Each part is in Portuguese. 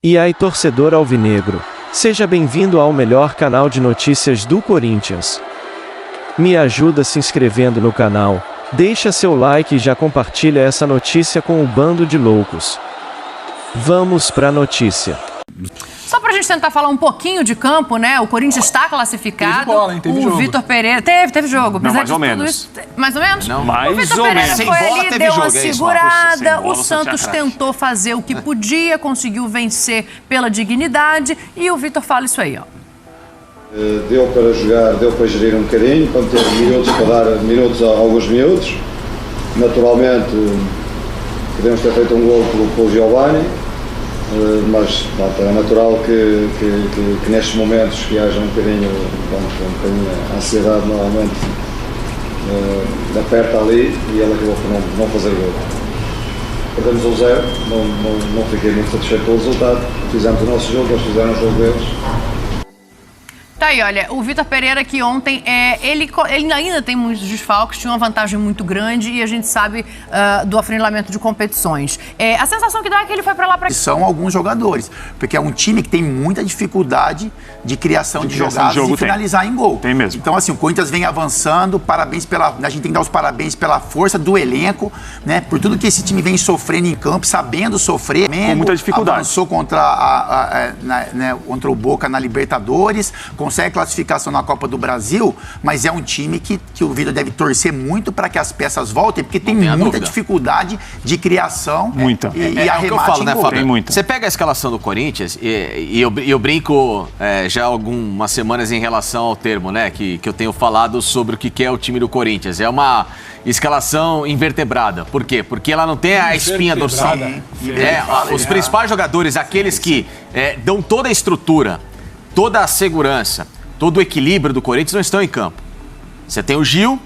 E aí, torcedor alvinegro, seja bem-vindo ao melhor canal de notícias do Corinthians. Me ajuda se inscrevendo no canal, deixa seu like e já compartilha essa notícia com o bando de loucos. Vamos pra notícia. Só pra gente tentar falar um pouquinho de campo, né? O Corinthians está classificado. Teve bola, hein? Teve o jogo. Vitor Pereira... Teve jogo. Não, mais ou menos. Mais ou menos? Não, o mais Vitor ou Pereira menos. foi Sem bola ali, teve deu jogo, uma é isso, segurada. Sem bola, O Santos tentou fazer o que podia, conseguiu vencer pela dignidade. E o Vitor fala isso aí, ó. Deu para jogar, deu para gerir um bocadinho, para ter minutos, para dar minutos a alguns minutos. Naturalmente, podemos ter feito um gol pelo Giovanni, mas é natural que nestes momentos que haja um bocadinho a ansiedade normalmente aperta ali e ele acabou por não fazer gol. Perdemos o 0, não fiquei muito satisfeito com o resultado. Fizemos o nosso jogo, eles fizeram o jogo deles. Tá aí, olha, o Vitor Pereira que ontem, ele ainda tem muitos desfalques, tinha uma vantagem muito grande e a gente sabe do afunilamento de competições. A sensação que dá é que ele foi pra lá pra... São alguns jogadores, porque é um time que tem muita dificuldade de criação de jogadas e finalizar em gol. Tem mesmo. Então, assim, o Corinthians vem avançando, parabéns a gente tem que dar os parabéns pela força do elenco, né? Por tudo que esse time vem sofrendo em campo, sabendo sofrer. Com muita dificuldade. Avançou contra o Boca na Libertadores, consegue classificação na Copa do Brasil, mas é um time que o Vitor deve torcer muito para que as peças voltem, porque tem muita dificuldade de criação. Muita. É o que eu falo, né, Fábio? Tem muita. Você pega a escalação do Corinthians e eu brinco já há algumas semanas em relação ao termo, né, que eu tenho falado sobre o que é o time do Corinthians. É uma escalação invertebrada. Por quê? Porque ela não tem a espinha dorsal. Os principais jogadores, aqueles que dão toda a estrutura, toda a segurança, todo o equilíbrio do Corinthians não estão em campo. Você tem o Gil,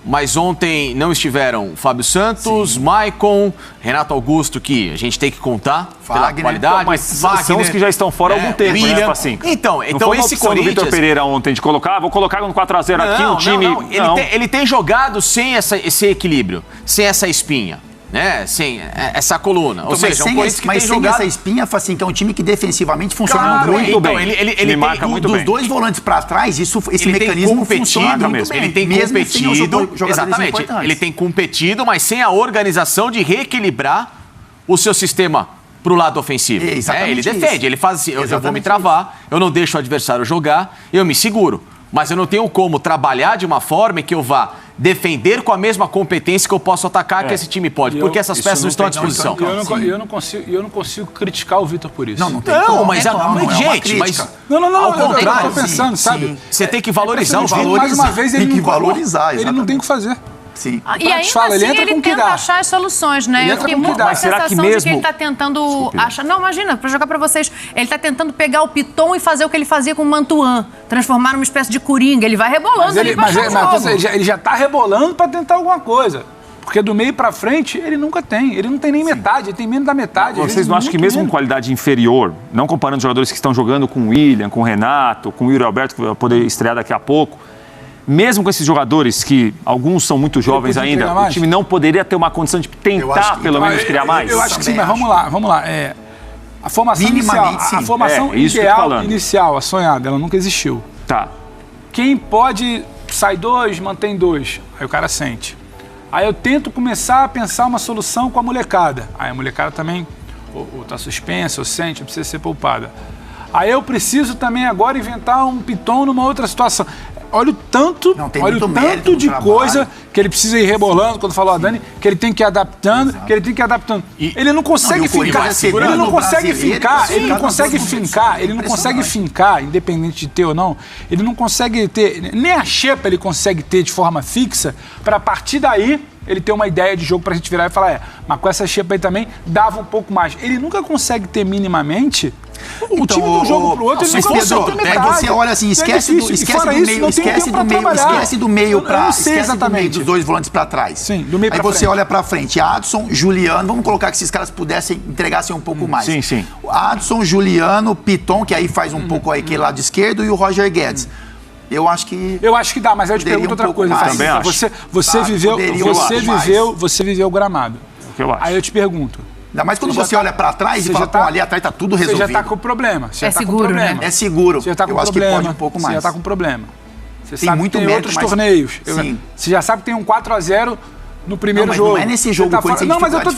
mas ontem não estiveram o Fábio Santos, Maicon, Renato Augusto, que a gente tem que contar pela qualidade. Então, mas são os que já estão fora há algum tempo, William. né? Tipo assim. Então esse Corinthians... do Vitor Pereira ontem de colocar, vou colocar no 4-0 aqui, um time... Ele tem jogado sem esse equilíbrio, sem essa espinha. Né? Sem essa coluna. Então, ou seja, mas sem essa espinha, assim, que é um time que defensivamente funciona muito bem. Ele marca muito bem. Dos dois volantes para trás, esse mecanismo funciona muito bem. Ele tem competido, exatamente. Ele tem competido, mas sem a organização de reequilibrar o seu sistema pro lado ofensivo. Ele defende, ele faz assim, eu vou me travar, eu não deixo o adversário jogar, eu me seguro. Mas eu não tenho como trabalhar de uma forma em que eu vá defender com a mesma competência que eu posso atacar que esse time pode, porque essas peças não estão à disposição. Eu não consigo criticar o Vitor por isso. Não tem como. Ao contrário, eu tô pensando, sabe? Você tem que valorizar os valores. Mais uma vez, ele tem que valorizar, ele não tem o que fazer. Sim. E ainda assim ele tenta achar as soluções, né? Eu fiquei muito com a sensação de que ele tá tentando achar... Não, imagina, pra jogar pra vocês, ele tá tentando pegar o Piton e fazer o que ele fazia com o Mantuan, transformar numa espécie de coringa, ele vai rebolando ali pra achar o jogo. Ele já tá rebolando pra tentar alguma coisa. Porque do meio pra frente, ele nunca tem. Ele não tem nem metade, ele tem menos da metade. Vocês não acham que mesmo com qualidade inferior, não comparando os jogadores que estão jogando com o William, com o Renato, com o Yuri Alberto, que vai poder estrear daqui a pouco, mesmo com esses jogadores, que alguns são muito jovens ainda, o time não poderia ter uma condição de tentar, pelo menos, criar mais? Eu acho que sim, mas vamos lá. A formação inicial, a formação inicial, a sonhada, ela nunca existiu. Tá. Quem pode sai 2, mantém 2. Aí o cara sente. Aí eu tento começar a pensar uma solução com a molecada. Aí a molecada também ou tá suspensa, ou sente, ou precisa ser poupada. Aí eu preciso também agora inventar um Piton numa outra situação. Olha o tanto de coisa que ele precisa ir rebolando, quando falou a Dani, que ele tem que ir adaptando, Ele não consegue fincar, ele não consegue fincar, independente de ter ou não, ele não consegue ter, nem a xepa ele consegue ter de forma fixa, para a partir daí ele ter uma ideia de jogo pra gente virar e falar, mas com essa xepa aí também dava um pouco mais. Ele nunca consegue ter minimamente o time de um jogo pro outro, ele nunca consegue ter metade. Você olha assim, esquece do meio dos dois volantes pra trás. Sim, do meio pra frente. Aí você olha pra frente, Adson, Juliano, vamos colocar que esses caras entregassem um pouco mais. Sim. Adson, Juliano, Piton, que aí faz um pouco aquele lado esquerdo, e o Roger Guedes. Eu acho que dá, mas eu te pergunto outra coisa. Também acho. Você viveu o gramado. Eu acho. Aí eu te pergunto, Ainda mais quando você olha para trás e fala, ali atrás tá tudo resolvido. Você já tá com problema. É seguro, né? É seguro. Você já tá com eu acho que pode um pouco mais. Você já tá com problema. Você tem sabe muito que tem outros torneios. Você já sabe que tem um 4-0 no primeiro jogo. Não é nesse jogo. Não, mas eu tô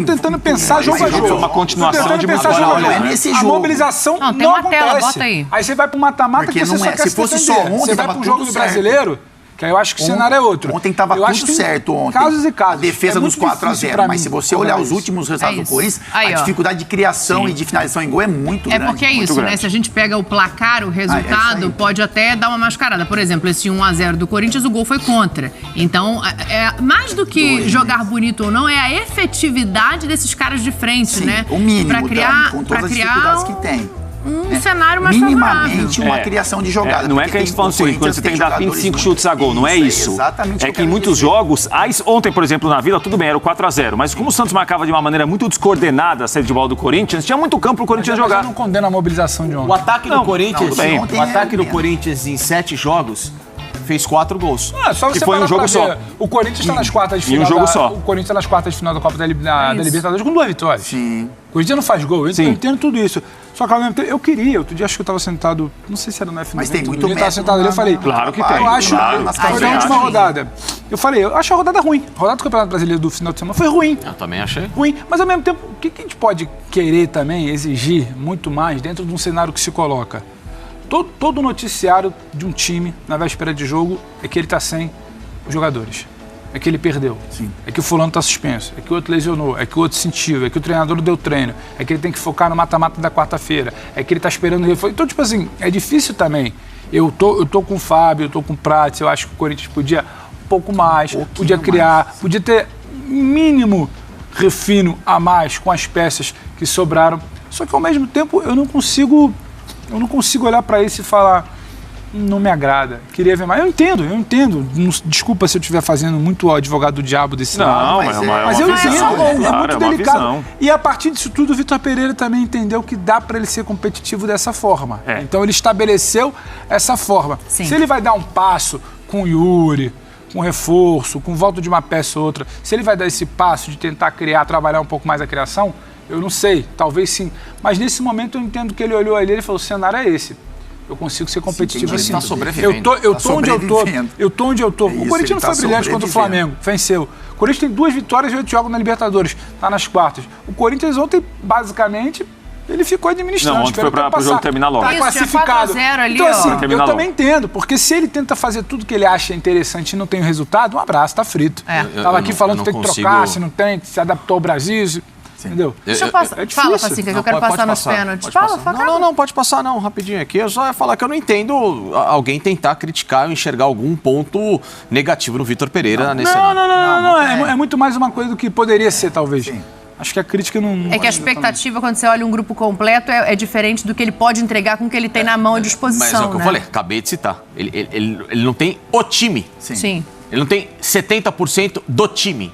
tentando pensar jogo a jogo. É uma continuação de pensar jogo a jogo. Não é nesse jogo. A mobilização não tem uma acontece. tela, bota aí. Aí você vai pro mata-mata que você só quer se fosse só ontem, você vai pro jogo do brasileiro, que aí eu acho que o cenário é outro. Ontem estava tudo certo ontem. Casos e casos. A defesa dos 4-0. Mas se você olhar os últimos resultados do Corinthians, a dificuldade de criação e de finalização em gol é muito grande. É porque é isso, né? Se a gente pega o placar, o resultado, pode até dar uma mascarada. Por exemplo, esse 1-0 do Corinthians, o gol foi contra. Então, mais do que jogar bonito ou não, é a efetividade desses caras de frente, né? O mínimo, pra criar, com todas as dificuldades que tem. Cenário mais minimamente uma criação de jogada. Não é que a gente fala assim, quando você tem que dar 25 chutes a gol, não é isso. Exatamente. É que em muitos jogos, ontem, por exemplo, na Vila, tudo bem, era o 4-0, mas como o Santos marcava de uma maneira muito descoordenada a série de bola do Corinthians, tinha muito campo pro Corinthians jogar. Eu não condeno a mobilização de ontem. O ataque do Corinthians, o ataque do Corinthians em 7 jogos fez 4 gols. Só você que foi um jogo só. O Corinthians está nas quartas de final. E um jogo só. O Corinthians está nas quartas de final da Copa da Libertadores com 2 vitórias. Sim. O Corinthians não faz gol, eu entendo tudo isso. Só que ao mesmo tempo, eu queria, outro dia acho que eu estava sentado, não sei se era no F90. Mas tem muito eu estava sentado ali, eu falei, claro que tem. Eu acho, Claro, foi a última rodada. Eu falei, eu acho a rodada ruim. A rodada do Campeonato Brasileiro do final de semana foi ruim. Eu também achei. Ruim, mas ao mesmo tempo, o que a gente pode querer também, exigir muito mais dentro de um cenário que se coloca? Todo noticiário de um time, na véspera de jogo, é que ele está sem os jogadores. É que ele perdeu. Sim. É que o fulano está suspenso. É que o outro lesionou. É que o outro sentiu. É que o treinador deu treino. É que ele tem que focar no mata-mata da quarta-feira. É que ele está esperando o reforço. Então, tipo assim, é difícil também. Eu tô com o Fábio, eu tô com o Prats. Eu acho que o Corinthians podia um pouco mais, podia criar, podia ter mínimo refino a mais com as peças que sobraram. Só que ao mesmo tempo eu não consigo olhar para isso e falar, não me agrada, queria ver mais. Eu entendo. Desculpa se eu estiver fazendo muito o advogado do diabo desse lado. Mas eu entendo, é muito delicado. E a partir disso tudo, o Vitor Pereira também entendeu que dá para ele ser competitivo dessa forma. Então ele estabeleceu essa forma. Sim. Se ele vai dar um passo com o Yuri, com reforço, com volta de uma peça ou outra, se ele vai dar esse passo de tentar criar, trabalhar um pouco mais a criação, eu não sei, talvez sim. Mas nesse momento eu entendo que ele olhou ali e falou, o cenário é esse. Eu consigo ser competitivo assim. Ele está sobrevivendo. Eu tô onde eu tô. O Corinthians não foi brilhante contra o Flamengo, venceu. O Corinthians tem 2 vitórias e 8 jogos na Libertadores, tá nas quartas. O Corinthians ontem, basicamente, ele ficou administrando. Não, ontem foi para o jogo terminar logo. Tá classificado. 4-0 ali, então, assim, eu também logo. entendo, porque se ele tenta fazer tudo que ele acha interessante e não tem o resultado, um abraço, tá frito. Tava aqui falando que tem que trocar, se não tem, que se adaptou ao Brasil. Entendeu? Deixa eu passar. Fala, Facinca, que eu quero passar nos pênaltis. Fala. Não, pode passar não, rapidinho aqui. Eu só ia falar que eu não entendo alguém tentar criticar ou enxergar algum ponto negativo no Vitor Pereira nesse cenário. Não. É muito mais uma coisa do que poderia ser, talvez. Sim. Acho que a crítica não... É que a expectativa, quando você olha um grupo completo, é diferente do que ele pode entregar com o que ele tem na mão à disposição, mas é o que eu falei, acabei de citar. Ele não tem o time. Sim. Ele não tem 70% do time.